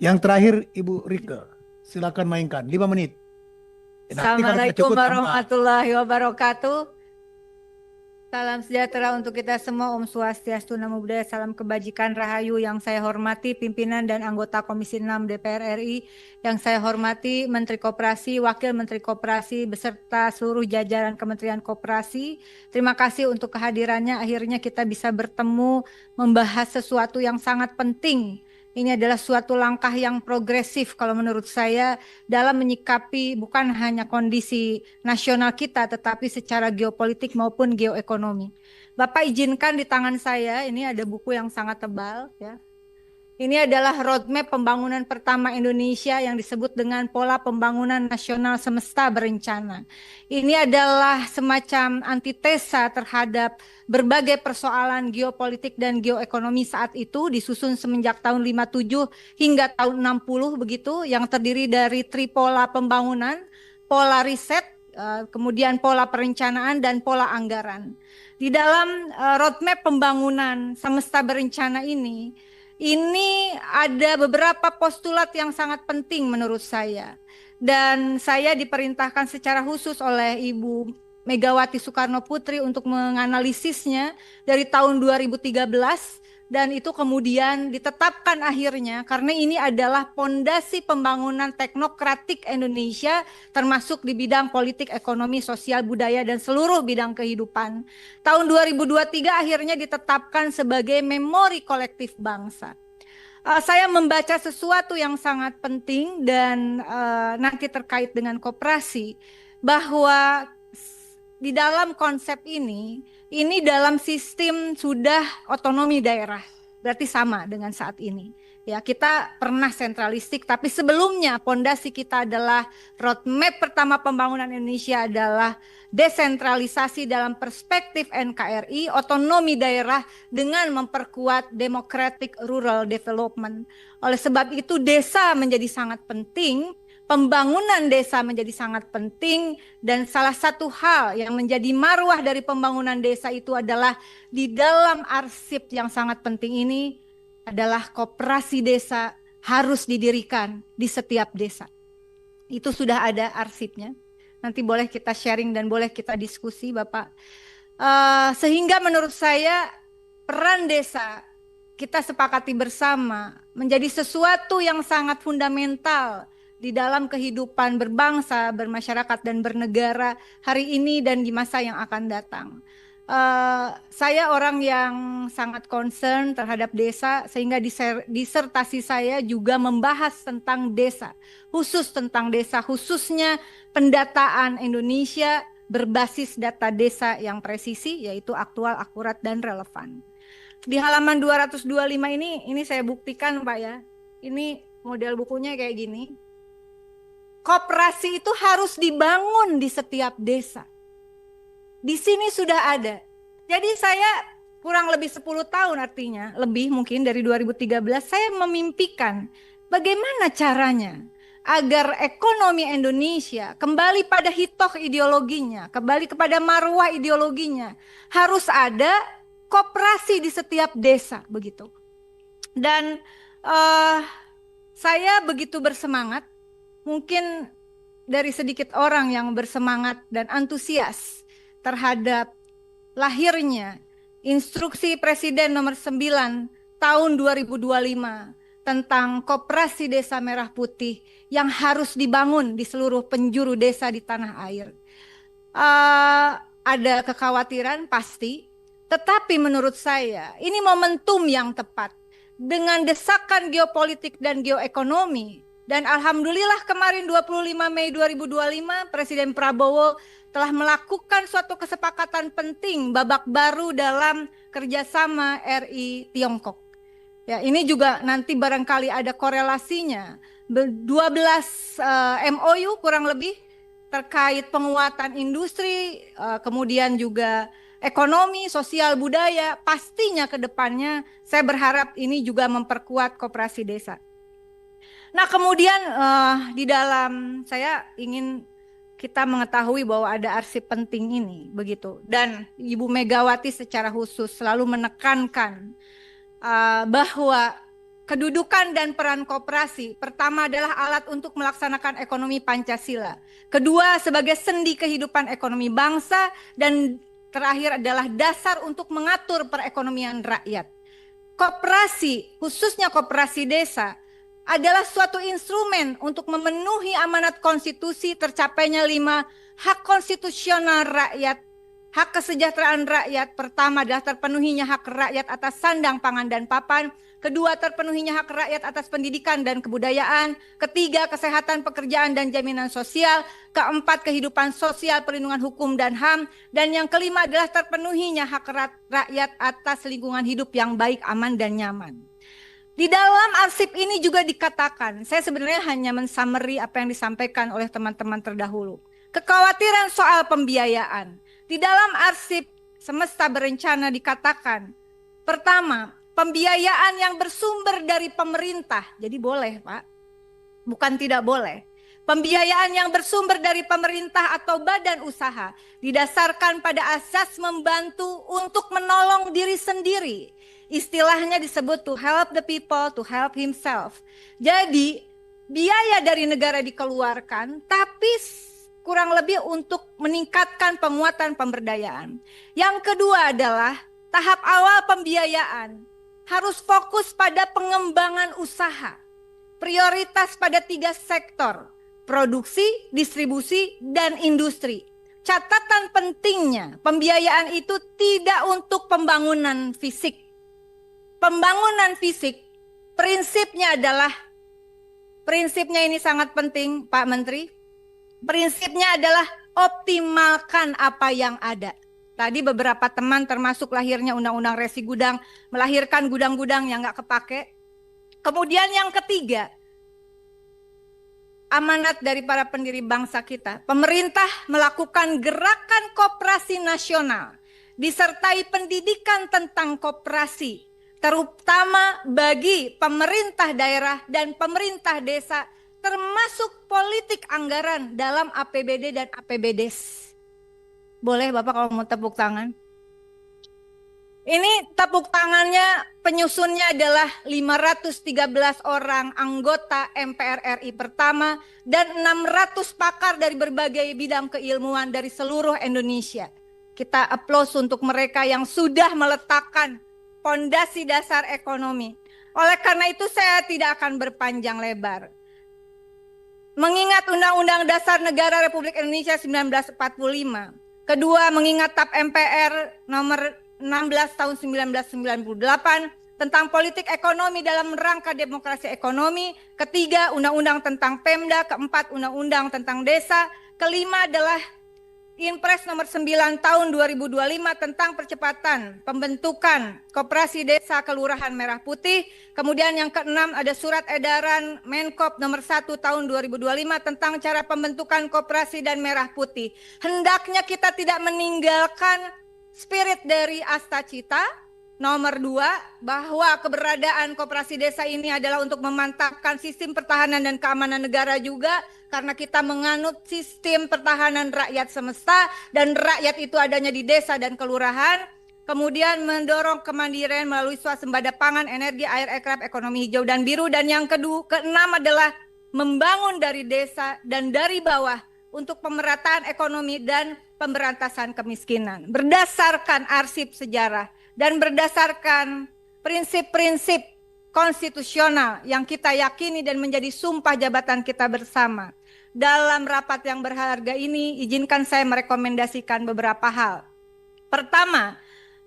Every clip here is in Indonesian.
Yang terakhir Ibu Rike, silakan mainkan 5 menit. Nanti kalau tidak Assalamualaikum cukup tambah. warahmatullahi wabarakatuh. Salam sejahtera untuk kita semua. Om Swastiastu, Namo Buddhaya, salam kebajikan, rahayu. Yang saya hormati pimpinan dan anggota Komisi 6 DPR RI. Yang saya hormati Menteri Koperasi, Wakil Menteri Koperasi, beserta seluruh jajaran Kementerian Koperasi. Terima kasih untuk kehadirannya. Akhirnya kita bisa bertemu membahas sesuatu yang sangat penting. Ini adalah suatu langkah yang progresif kalau menurut saya dalam menyikapi bukan hanya kondisi nasional kita, tetapi secara geopolitik maupun geoekonomi. Bapak izinkan di tangan saya, ini ada buku yang sangat tebal, ya. Ini adalah roadmap pembangunan pertama Indonesia yang disebut dengan Pola Pembangunan Nasional Semesta Berencana. Ini adalah semacam antitesa terhadap berbagai persoalan geopolitik dan geoekonomi saat itu, disusun semenjak tahun 57 hingga tahun 60 begitu, yang terdiri dari tripola pembangunan, pola riset, kemudian pola perencanaan dan pola anggaran. Di dalam roadmap pembangunan semesta berencana ini ada beberapa postulat yang sangat penting menurut saya. Dan saya diperintahkan secara khusus oleh Ibu Megawati Soekarno Putri untuk menganalisisnya dari tahun 2013 dan itu kemudian ditetapkan akhirnya karena ini adalah pondasi pembangunan teknokratik Indonesia termasuk di bidang politik, ekonomi, sosial, budaya dan seluruh bidang kehidupan. Tahun 2023 akhirnya ditetapkan sebagai memori kolektif bangsa. Saya membaca sesuatu yang sangat penting dan nanti terkait dengan koperasi bahwa di dalam konsep ini dalam sistem sudah otonomi daerah, berarti sama dengan saat ini. Ya, kita pernah sentralistik, tapi sebelumnya pondasi kita adalah roadmap pertama pembangunan Indonesia adalah desentralisasi dalam perspektif NKRI, otonomi daerah dengan memperkuat democratic rural development. Oleh sebab itu desa menjadi sangat penting, pembangunan desa menjadi sangat penting dan salah satu hal yang menjadi marwah dari pembangunan desa itu adalah di dalam arsip yang sangat penting ini adalah koperasi desa harus didirikan di setiap desa. Itu sudah ada arsipnya. Nanti boleh kita sharing dan boleh kita diskusi, Bapak. Sehingga menurut saya peran desa kita sepakati bersama menjadi sesuatu yang sangat fundamental di dalam kehidupan berbangsa, bermasyarakat, dan bernegara hari ini dan di masa yang akan datang. Saya orang yang sangat concern terhadap desa, sehingga disertasi saya juga membahas tentang desa, khusus tentang desa, khususnya pendataan Indonesia berbasis data desa yang presisi, yaitu aktual, akurat, dan relevan. Di halaman 225 ini saya buktikan Pak ya, ini model bukunya kayak gini. Koperasi itu harus dibangun di setiap desa. Di sini sudah ada. Jadi saya kurang lebih 10 tahun artinya, lebih mungkin dari 2013, saya memimpikan bagaimana caranya agar ekonomi Indonesia kembali pada hitoh ideologinya, kembali kepada marwah ideologinya. Harus ada koperasi di setiap desa begitu. Dan saya begitu bersemangat, mungkin dari sedikit orang yang bersemangat dan antusias terhadap lahirnya Instruksi Presiden nomor 9 tahun 2025 tentang Koperasi Desa Merah Putih yang harus dibangun di seluruh penjuru desa di tanah air. Ada kekhawatiran pasti, tetapi menurut saya ini momentum yang tepat dengan desakan geopolitik dan geoekonomi. Dan alhamdulillah kemarin 25 Mei 2025 Presiden Prabowo telah melakukan suatu kesepakatan penting babak baru dalam kerjasama RI Tiongkok. Ya, ini juga nanti barangkali ada korelasinya. 12 MOU kurang lebih terkait penguatan industri, kemudian juga ekonomi, sosial, budaya. Pastinya ke depannya saya berharap ini juga memperkuat koperasi desa. Nah, kemudian di dalam saya ingin kita mengetahui bahwa ada arsip penting ini begitu, dan Ibu Megawati secara khusus selalu menekankan bahwa kedudukan dan peran koperasi. Pertama adalah alat untuk melaksanakan ekonomi Pancasila. Kedua, sebagai sendi kehidupan ekonomi bangsa. Dan terakhir adalah dasar untuk mengatur perekonomian rakyat. Koperasi, khususnya koperasi desa, adalah suatu instrumen untuk memenuhi amanat konstitusi tercapainya 5 hak konstitusional rakyat. Hak kesejahteraan rakyat, pertama adalah terpenuhinya hak rakyat atas sandang, pangan, dan papan. Kedua, terpenuhinya hak rakyat atas pendidikan dan kebudayaan. Ketiga, kesehatan, pekerjaan, dan jaminan sosial. Keempat, kehidupan sosial, perlindungan hukum, dan HAM. Dan yang kelima adalah terpenuhinya hak rakyat atas lingkungan hidup yang baik, aman, dan nyaman. Di dalam arsip ini juga dikatakan, saya sebenarnya hanya mensummary apa yang disampaikan oleh teman-teman terdahulu. Kekhawatiran soal pembiayaan. Di dalam arsip semesta berencana dikatakan, pertama, pembiayaan yang bersumber dari pemerintah. Jadi boleh, Pak. Bukan tidak boleh. Pembiayaan yang bersumber dari pemerintah atau badan usaha didasarkan pada asas membantu untuk menolong diri sendiri. Istilahnya disebut to help the people, to help himself. Jadi, biaya dari negara dikeluarkan, tapi kurang lebih untuk meningkatkan penguatan pemberdayaan. Yang kedua adalah tahap awal pembiayaan harus fokus pada pengembangan usaha. Prioritas pada 3 sektor, produksi, distribusi, dan industri. Catatan pentingnya, pembiayaan itu tidak untuk pembangunan fisik. Pembangunan fisik, prinsipnya ini sangat penting, Pak Menteri. Prinsipnya adalah optimalkan apa yang ada. Tadi beberapa teman termasuk lahirnya Undang-Undang Resi Gudang, melahirkan gudang-gudang yang nggak kepake. Kemudian yang ketiga, amanat dari para pendiri bangsa kita. Pemerintah melakukan gerakan koperasi nasional, disertai pendidikan tentang koperasi, terutama bagi pemerintah daerah dan pemerintah desa, termasuk politik anggaran dalam APBD dan APBDes. Boleh Bapak kalau mau tepuk tangan? Ini tepuk tangannya, penyusunnya adalah 513 orang anggota MPR RI pertama dan 600 pakar dari berbagai bidang keilmuan dari seluruh Indonesia. Kita aplaus untuk mereka yang sudah meletakkan fondasi dasar ekonomi. Oleh karena itu saya tidak akan berpanjang lebar. Mengingat Undang-Undang Dasar Negara Republik Indonesia 1945. Kedua, mengingat TAP MPR nomor 16 tahun 1998 tentang politik ekonomi dalam rangka demokrasi ekonomi. Ketiga, Undang-Undang tentang Pemda. Keempat, Undang-Undang tentang Desa. Kelima adalah Inpres nomor 9 tahun 2025 tentang percepatan pembentukan Koperasi Desa Kelurahan Merah Putih. Kemudian yang keenam ada surat edaran Menkop nomor 1 tahun 2025 tentang cara pembentukan koperasi dan merah putih. Hendaknya kita tidak meninggalkan spirit dari Astacita nomor 2, bahwa keberadaan koperasi desa ini adalah untuk memantapkan sistem pertahanan dan keamanan negara juga, karena kita menganut sistem pertahanan rakyat semesta dan rakyat itu adanya di desa dan kelurahan. Kemudian mendorong kemandirian melalui swasembada pangan, energi, air, aircraft, ekonomi hijau dan biru. Dan yang keenam adalah membangun dari desa dan dari bawah untuk pemerataan ekonomi dan pemberantasan kemiskinan. Berdasarkan arsip sejarah dan berdasarkan prinsip-prinsip konstitusional yang kita yakini dan menjadi sumpah jabatan kita bersama. Dalam rapat yang berharga ini, izinkan saya merekomendasikan beberapa hal. Pertama,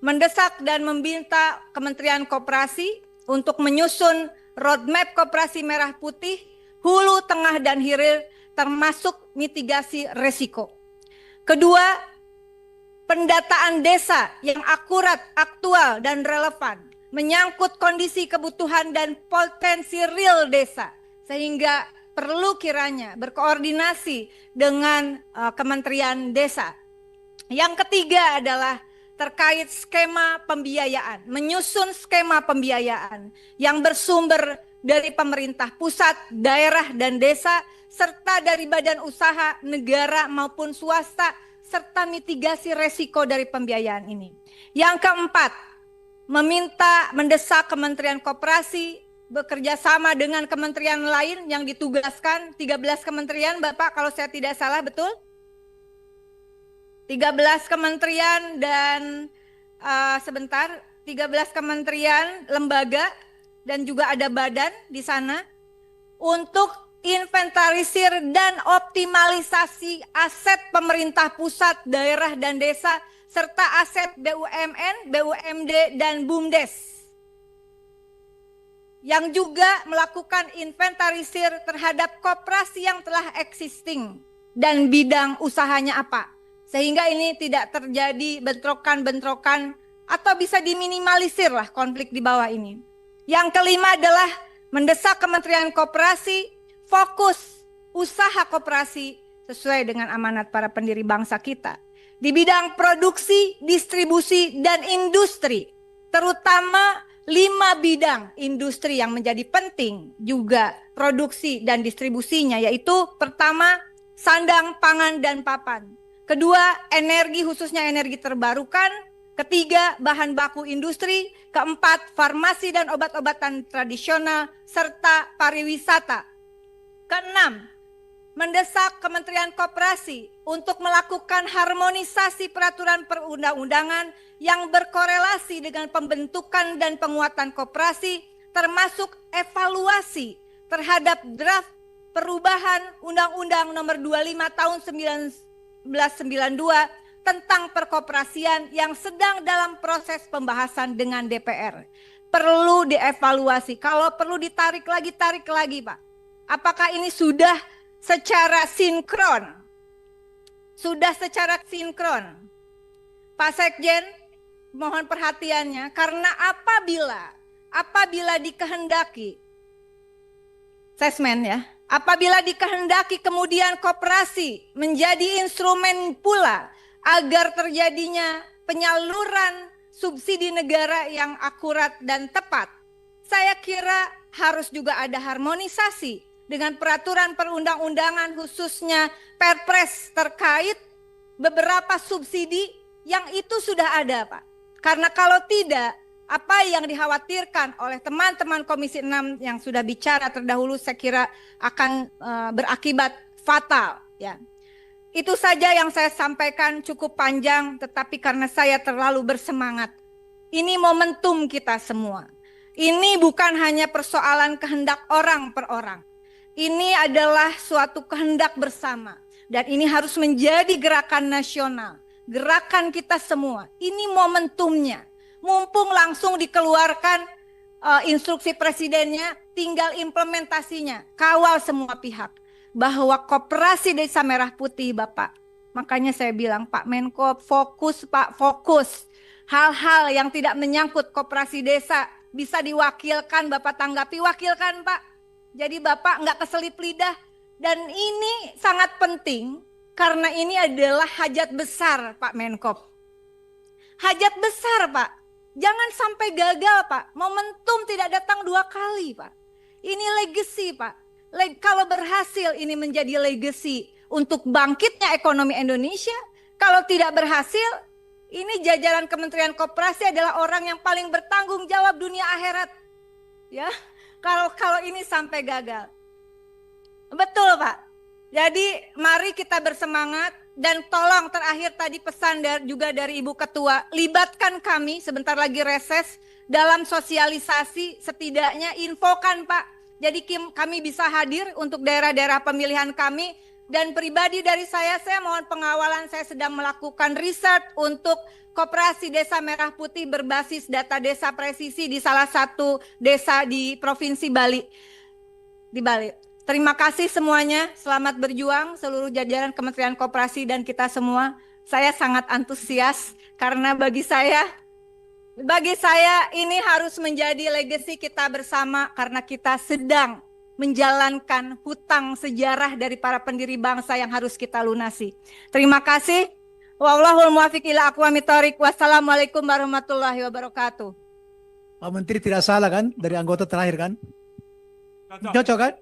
mendesak dan meminta Kementerian Koperasi untuk menyusun roadmap koperasi merah putih, hulu, tengah, dan hilir, termasuk mitigasi resiko. Kedua, pendataan desa yang akurat, aktual, dan relevan, menyangkut kondisi kebutuhan dan potensi real desa, sehingga perlu kiranya berkoordinasi dengan Kementerian Desa. Yang ketiga adalah terkait skema pembiayaan, menyusun skema pembiayaan yang bersumber dari pemerintah pusat, daerah, dan desa, serta dari badan usaha, negara maupun swasta, serta mitigasi resiko dari pembiayaan ini. Yang keempat, mendesak Kementerian Koperasi bekerja sama dengan kementerian lain yang ditugaskan, 13 kementerian Bapak kalau saya tidak salah, betul? 13 kementerian dan 13 kementerian, lembaga, dan juga ada badan di sana untuk inventarisir dan optimalisasi aset pemerintah pusat, daerah, dan desa, serta aset BUMN, BUMD, dan BUMDes. Yang juga melakukan inventarisir terhadap koperasi yang telah existing dan bidang usahanya apa. Sehingga ini tidak terjadi bentrokan-bentrokan atau bisa diminimalisir lah konflik di bawah ini. Yang kelima adalah mendesak Kementerian Koperasi fokus usaha koperasi sesuai dengan amanat para pendiri bangsa kita. Di bidang produksi, distribusi, dan industri, terutama 5 bidang industri yang menjadi penting juga produksi dan distribusinya, yaitu pertama, sandang, pangan, dan papan. Kedua, energi khususnya energi terbarukan. Ketiga, bahan baku industri. Keempat, farmasi dan obat-obatan tradisional, serta pariwisata. Keenam, mendesak Kementerian Koperasi untuk melakukan harmonisasi peraturan perundang-undangan yang berkorelasi dengan pembentukan dan penguatan koperasi, termasuk evaluasi terhadap draft perubahan Undang-Undang Nomor 25 Tahun 1992 tentang perkoperasian yang sedang dalam proses pembahasan dengan DPR. Perlu dievaluasi, kalau perlu ditarik lagi, tarik lagi, Pak. Apakah ini sudah secara sinkron? Sudah secara sinkron. Pak Sekjen, mohon perhatiannya, karena apabila dikehendaki, sesmen ya, apabila dikehendaki kemudian koperasi menjadi instrumen pula agar terjadinya penyaluran subsidi negara yang akurat dan tepat, saya kira harus juga ada harmonisasi dengan peraturan perundang-undangan khususnya Perpres terkait beberapa subsidi yang itu sudah ada, Pak. Karena kalau tidak, apa yang dikhawatirkan oleh teman-teman Komisi 6 yang sudah bicara terdahulu saya kira akan berakibat fatal, ya. Itu saja yang saya sampaikan, cukup panjang, tetapi karena saya terlalu bersemangat. Ini momentum kita semua. Ini bukan hanya persoalan kehendak orang per orang. Ini adalah suatu kehendak bersama. Dan ini harus menjadi gerakan nasional. Gerakan kita semua. Ini momentumnya. Mumpung langsung dikeluarkan instruksi presidennya, tinggal implementasinya. Kawal semua pihak. Bahwa koperasi Desa Merah Putih, Bapak. Makanya saya bilang, Pak Menko, fokus Pak, fokus. Hal-hal yang tidak menyangkut koperasi desa bisa diwakilkan, Bapak tanggapi, wakilkan Pak. Jadi Bapak nggak keselip lidah. Dan ini sangat penting karena ini adalah hajat besar Pak Menko. Hajat besar Pak. Jangan sampai gagal Pak. Momentum tidak datang 2 kali Pak. Ini legacy Pak. Kalau berhasil ini menjadi legacy untuk bangkitnya ekonomi Indonesia. Kalau tidak berhasil, ini jajaran Kementerian Koperasi adalah orang yang paling bertanggung jawab dunia akhirat. Ya. Kalau ini sampai gagal. Betul Pak. Jadi mari kita bersemangat dan tolong terakhir tadi pesan juga dari Ibu Ketua, libatkan kami sebentar lagi reses dalam sosialisasi, setidaknya infokan Pak. Jadi kami bisa hadir untuk daerah-daerah pemilihan kami. Dan pribadi dari saya mohon pengawalan, saya sedang melakukan riset untuk Koperasi Desa Merah Putih berbasis data desa presisi di salah satu desa di Provinsi Bali. Di Bali. Terima kasih semuanya, selamat berjuang seluruh jajaran Kementerian Koperasi dan kita semua. Saya sangat antusias karena bagi saya ini harus menjadi legacy kita bersama karena kita sedang menjalankan hutang sejarah dari para pendiri bangsa yang harus kita lunasi. Terima kasih. Wallahul muwaffiq ila aqwamit thoriq. Wassalamualaikum warahmatullahi wabarakatuh. Pak Menteri tidak salah kan dari anggota terakhir kan? Cocok kan?